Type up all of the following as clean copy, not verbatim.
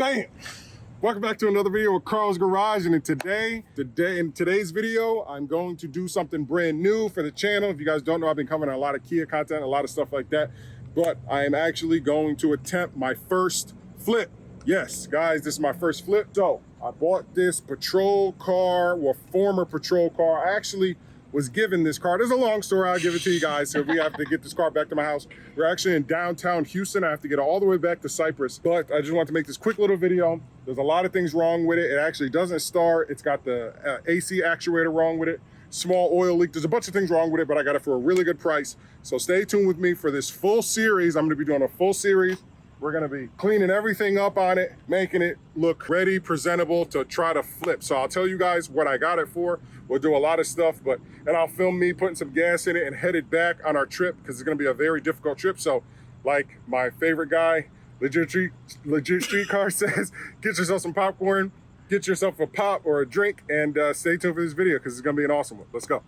Bam! Welcome back to another video with Carl's Garage, and in today's video, I'm going to do something brand new for the channel. If you guys don't know, I've been covering a lot of Kia content, a lot of stuff like that, but I am actually going to attempt my first flip. Yes, guys, this is my first flip. So I bought this patrol car, well, former patrol car. I actually was given this car. There's a long story, I'll give it to you guys. So we have to get this car back to my house. We're actually in downtown Houston. I have to get all the way back to Cypress, but I just want to make this quick little video. There's a lot of things wrong with it. It actually doesn't start. It's got the AC actuator wrong with it. Small oil leak. There's a bunch of things wrong with it, but I got it for a really good price. So stay tuned with me for this full series. I'm gonna be doing a full series. We're gonna be cleaning everything up on it, making it look ready, presentable to try to flip. So I'll tell you guys what I got it for. We'll do a lot of stuff, and I'll film me putting some gas in it and headed back on our trip because it's gonna be a very difficult trip. So like my favorite guy, Legit Street Car says, get yourself some popcorn, get yourself a pop or a drink, and stay tuned for this video because it's gonna be an awesome one. Let's go.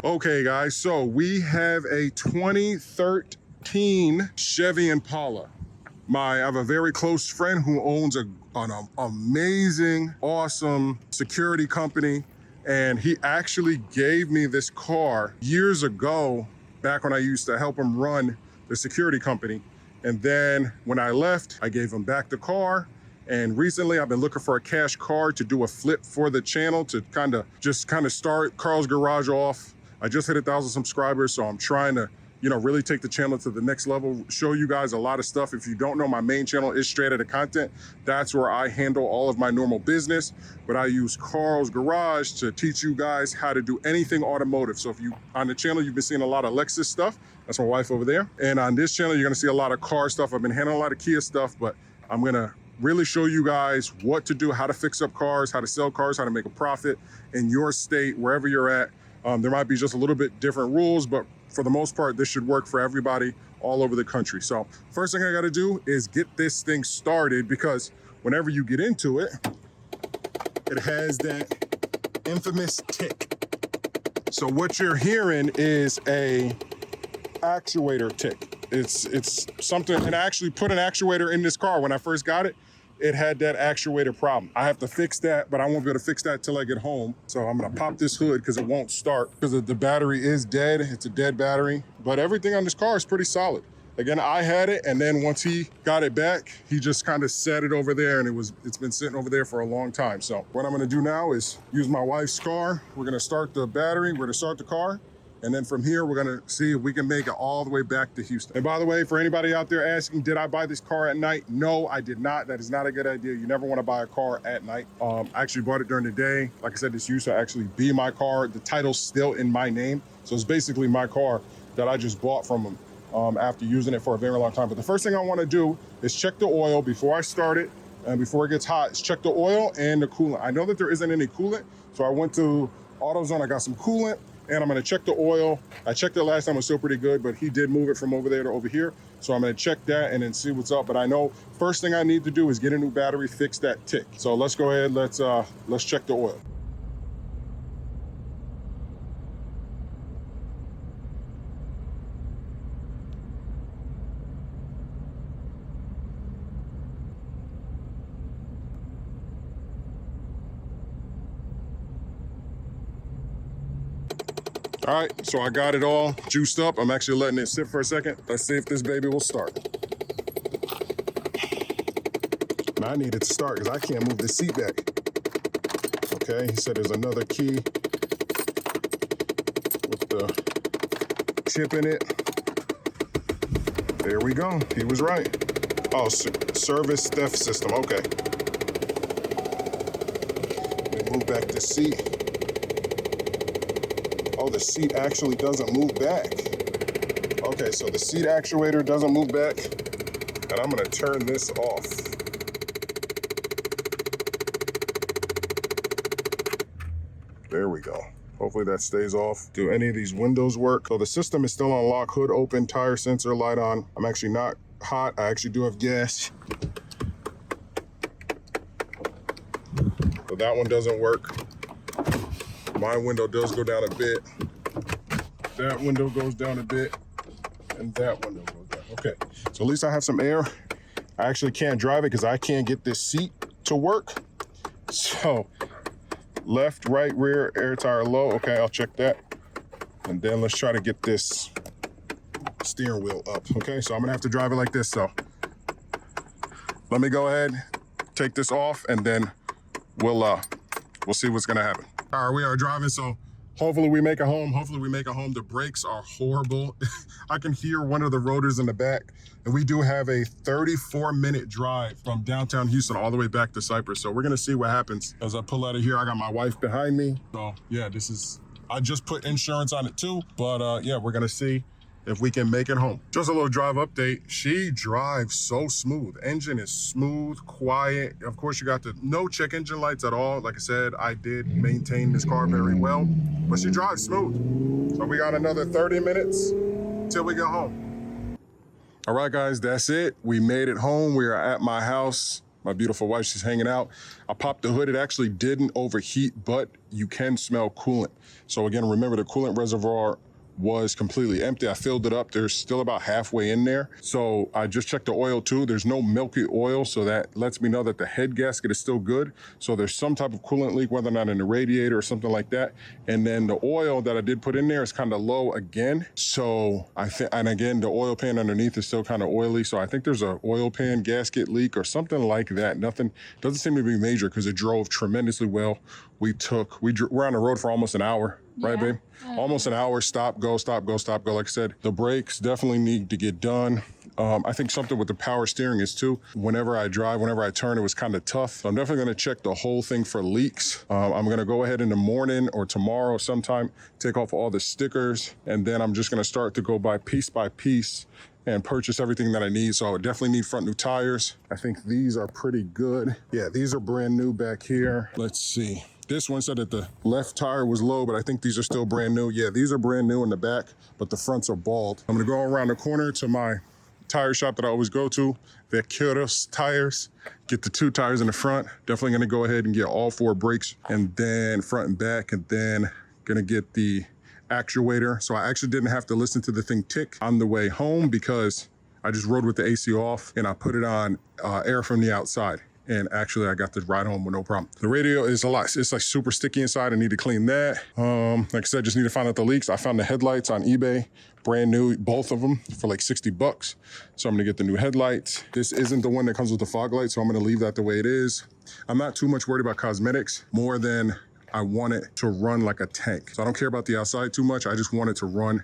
Okay guys, so we have a 2013 Chevy Impala. I have a very close friend who owns an amazing, awesome security company, and he actually gave me this car years ago, back when I used to help him run the security company. And then when I left, I gave him back the car. And recently I've been looking for a cash car to do a flip for the channel to kind of start Carl's Garage off. I just hit 1,000 subscribers, so I'm trying to, really take the channel to the next level, show you guys a lot of stuff. If you don't know, my main channel is Straight Outta Content. That's where I handle all of my normal business, but I use Carl's Garage to teach you guys how to do anything automotive. So if you, on the channel, you've been seeing a lot of Lexus stuff. That's my wife over there. And on this channel, you're gonna see a lot of car stuff. I've been handling a lot of Kia stuff, but I'm gonna really show you guys what to do, how to fix up cars, how to sell cars, how to make a profit in your state, wherever you're at. There might be just a little bit different rules, but for the most part, this should work for everybody all over the country. So first thing I gotta do is get this thing started, because whenever you get into it, it has that infamous tick. So what you're hearing is a actuator tick. It's something, and I actually put an actuator in this car. When I first got it, it had that actuator problem. I have to fix that, but I won't be able to fix that till I get home. So I'm gonna pop this hood because it won't start, because the battery is dead. It's a dead battery, but everything on this car is pretty solid. Again, I had it, and then once he got it back, he just kind of set it over there, and it's been sitting over there for a long time. So what I'm gonna do now is use my wife's car. We're gonna start the battery, we're gonna start the car, and then from here, we're gonna see if we can make it all the way back to Houston. And by the way, for anybody out there asking, did I buy this car at night? No, I did not. That is not a good idea. You never wanna buy a car at night. I actually bought it during the day. Like I said, this used to actually be my car. The title's still in my name. So it's basically my car that I just bought from him after using it for a very long time. But the first thing I wanna do is check the oil before I start it, and before it gets hot, is check the oil and the coolant. I know that there isn't any coolant, so I went to AutoZone, I got some coolant, and I'm gonna check the oil. I checked it last time, it was still pretty good, but he did move it from over there to over here. So I'm gonna check that and then see what's up. But I know first thing I need to do is get a new battery, fix that tick. So let's go ahead, let's check the oil. All right, so I got it all juiced up. I'm actually letting it sit for a second. Let's see if this baby will start. Now I need it to start because I can't move the seat back. Okay, he said there's another key with the chip in it. There we go, he was right. Oh, service theft system, okay. Let me move back the seat. Oh, the seat actually doesn't move back. Okay, so the seat actuator doesn't move back, and I'm gonna turn this off. There we go. Hopefully that stays off. Do any of these windows work? So the system is still on lock, hood open, tire sensor light on. I'm actually not hot, I actually do have gas. So that one doesn't work. my window does go down a bit. That window goes down a bit, and that window goes down. Okay, so at least I have some air. I actually can't drive it because I can't get this seat to work. So left, right, rear, air tire low. Okay, I'll check that. And then let's try to get this steering wheel up. Okay, so I'm gonna have to drive it like this. So let me go ahead, take this off, and then we'll see what's gonna happen. All right, we are driving, so hopefully we make it home. Hopefully we make it home. The brakes are horrible. I can hear one of the rotors in the back. And we do have a 34-minute drive from downtown Houston all the way back to Cypress. So we're gonna see what happens. As I pull out of here, I got my wife behind me. So yeah, I just put insurance on it too. But yeah, we're gonna see if we can make it home. Just a little drive update. She drives so smooth. Engine is smooth, quiet. Of course, you got the no check engine lights at all. Like I said, I did maintain this car very well, but she drives smooth. So we got another 30 minutes till we get home. All right, guys, that's it. We made it home. We are at my house. My beautiful wife, she's hanging out. I popped the hood. It actually didn't overheat, but you can smell coolant. So again, remember the coolant reservoir was completely empty. I filled it up. There's still about halfway in there. So I just checked the oil too. There's no milky oil, so that lets me know that the head gasket is still good. So there's some type of coolant leak, whether or not in the radiator or something like that. And then the oil that I did put in there is kind of low again. So and again, the oil pan underneath is still kind of oily. So I think there's an oil pan gasket leak or something like that. Nothing, doesn't seem to be major because it drove tremendously well. We're on the road for almost an hour, right, babe? Almost an hour, stop, go, stop, go, stop, go. Like I said, the brakes definitely need to get done. I think something with the power steering is too. Whenever I drive, whenever I turn, it was kind of tough. So I'm definitely gonna check the whole thing for leaks. I'm gonna go ahead in the morning or tomorrow sometime, take off all the stickers, and then I'm just gonna start to go by piece and purchase everything that I need. So I would definitely need front new tires. I think these are pretty good. Yeah, these are brand new back here. Let's see. This one said that the left tire was low, but I think these are still brand new. Yeah, these are brand new in the back, but the fronts are bald. I'm gonna go around the corner to my tire shop that I always go to, Vaqueros Tires. Get the 2 tires in the front. Definitely gonna go ahead and get all 4 brakes, and then front and back, and then gonna get the actuator. So I actually didn't have to listen to the thing tick on the way home because I just rode with the AC off and I put it on air from the outside. And actually I got the ride home with no problem. The radio is a lot, it's like super sticky inside. I need to clean that. Like I said, just need to find out the leaks. I found the headlights on eBay, brand new, both of them for like 60 bucks. So I'm gonna get the new headlights. This isn't the one that comes with the fog light, so I'm gonna leave that the way it is. I'm not too much worried about cosmetics, more than I want it to run like a tank. So I don't care about the outside too much. I just want it to run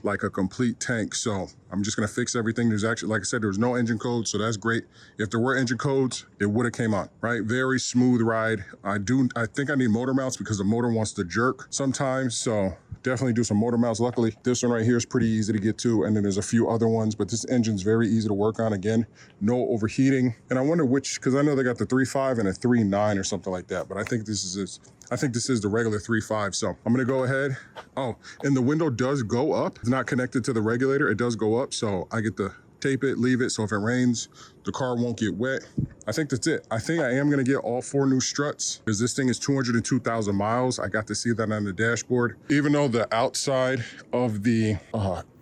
like a complete tank. So I'm just gonna fix everything. There's actually, like I said, there's no engine code, so that's great. If there were engine codes, it would have came on, right? Very smooth ride. I think I need motor mounts because the motor wants to jerk sometimes. So definitely do some motor mounts. Luckily, this one right here is pretty easy to get to. And then there's a few other ones, but this engine's very easy to work on. Again, no overheating. And I wonder which, because I know they got the 3.5 and a 3.9 or something like that, but I think this is the regular 3.5. So I'm gonna go ahead. Oh, and the window does go up. It's not connected to the regulator. It does go up. So I get to tape it, leave it. So if it rains, the car won't get wet. I think that's it. I think I am gonna get all 4 new struts because this thing is 202,000 miles. I got to see that on the dashboard. Even though the outside of the,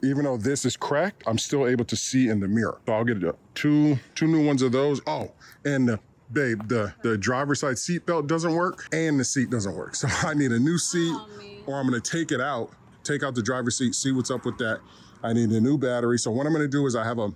even though this is cracked, I'm still able to see in the mirror. So I'll get two new ones of those. Oh, and babe, the driver's side seat belt doesn't work and the seat doesn't work. So I need a new seat, or I'm gonna take it out, take out the driver's seat, see what's up with that. I need a new battery. So what I'm gonna do is I have a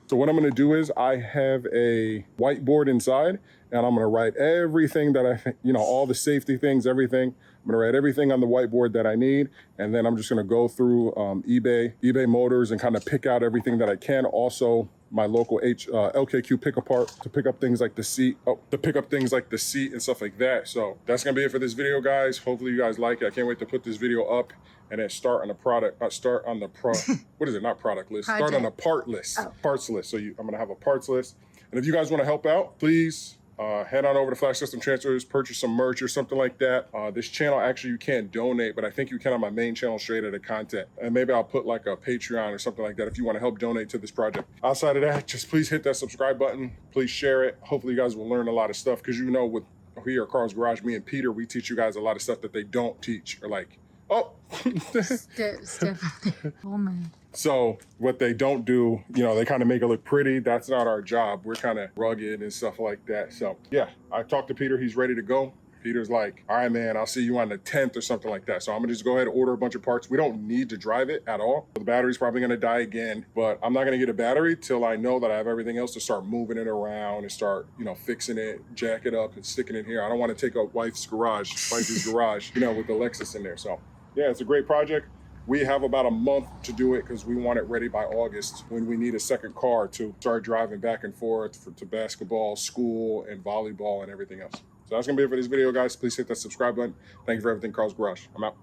whiteboard inside, and I'm gonna write everything that all the safety things, everything. I'm gonna write everything on the whiteboard that I need, and then I'm just gonna go through eBay Motors and kind of pick out everything that I can. Also, my local LKQ pick apart to pick up things like the seat, and stuff like that. So that's gonna be it for this video, guys. Hopefully you guys like it. I can't wait to put this video up and then start on the what is it? Not product list. Project. Start on the part list, parts list. So I'm gonna have a parts list. And if you guys wanna help out, please head on over to Flash Custom Transfers, purchase some merch or something like that. This channel, actually, you can't donate, but I think you can on my main channel, Straight Outta Content. And maybe I'll put like a Patreon or something like that if you want to help donate to this project. Outside of that, just please hit that subscribe button. Please share it. Hopefully you guys will learn a lot of stuff, because with here at Carl's Garage, me and Peter, we teach you guys a lot of stuff that they don't teach, or like Oh. Definitely. Oh man. So what they don't do, you know, they kind of make it look pretty. That's not our job. We're kind of rugged and stuff like that. So yeah, I talked to Peter. He's ready to go. Peter's like, all right, man, I'll see you on the 10th or something like that. So I'm gonna just go ahead and order a bunch of parts. We don't need to drive it at all. The battery's probably gonna die again, but I'm not gonna get a battery till I know that I have everything else to start moving it around and start, you know, fixing it, jack it up and sticking it here. I don't want to take up wifey's garage, you know, with the Lexus in there. So yeah, it's a great project. We have about a month to do it because we want it ready by August when we need a second car to start driving back and forth to basketball, school, and volleyball and everything else. So that's gonna be it for this video, guys. Please hit that subscribe button. Thank you for everything, Carl's Garage. I'm out.